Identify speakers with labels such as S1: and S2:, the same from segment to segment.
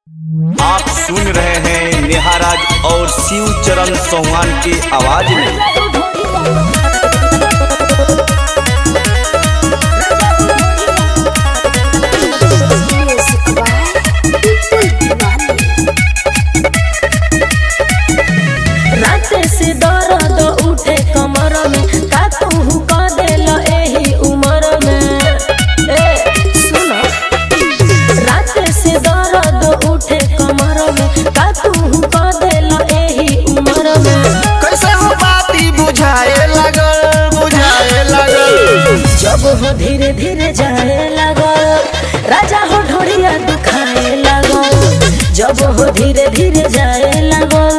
S1: आप सुन रहे हैं नेहा राज और शिव चरण चौहान की आवाज में।
S2: राते से दर्द उठे कमर में, का तू का देल एही उमर में। सुनो, राते से दर्द उठे कमर में, का तू का देल एही उमर में।
S3: कैसे हो बाती बुझाए लगल
S2: जब हो धीरे धीरे जाए लगल, राजा हो ढोड़िया दुखाए लगल। जब हो धीरे धीरे जाए लगल,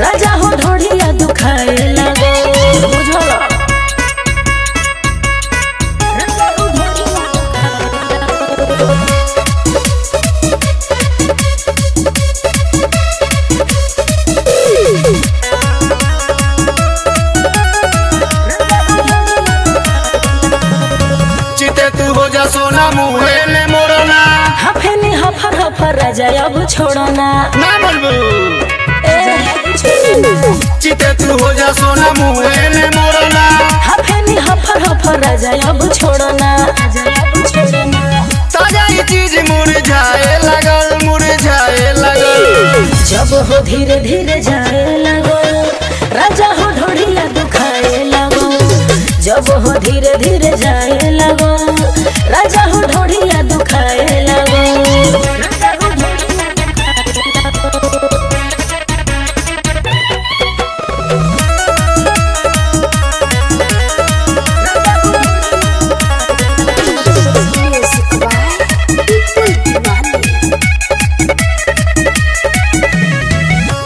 S2: राजा हो ढोड़िया दुखाए लगल। बुझल?
S3: चिते तू हो जा सोना मुहे ने मोरना
S2: हफेनी हफर हफर राजा अब छोड़ना।
S3: ना बोलबू।
S2: ए
S3: चिते तू हो जा सोना मुहे ने मोरना
S2: हफेनी हफर हफर राजा अब छोड़ना।
S3: ताजा ये चीज मुरझाए लगल
S2: जब हो धीरे धीरे जाए लगल, राजा हो ढोड़िया दुखाए लगल। जब हो धीरे धीरे जाए लगल, राजा हो ढोड़िया दुखाए लगल।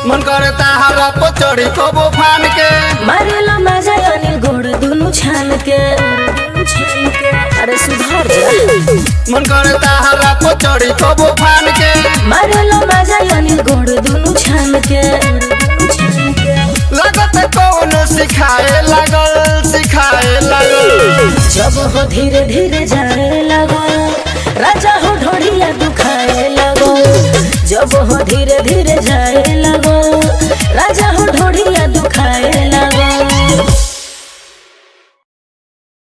S3: मन करता हरा पर चढ़ी कबो फान के
S2: मारेला मजा अनिल गोड़ दुनु छान के। अरे सुधार जा।
S3: मन करता हरा पर चढ़ी कबो फान के
S2: मारेला मजा अनिल गोड़ दुनु छान के।
S3: लगत कौनो सिखाए लगल
S2: जब हो धीरे धीरे जाए लगल, राजा हो ढोड़िया दुखाए लगल। जब हो धीरे धीरे जाए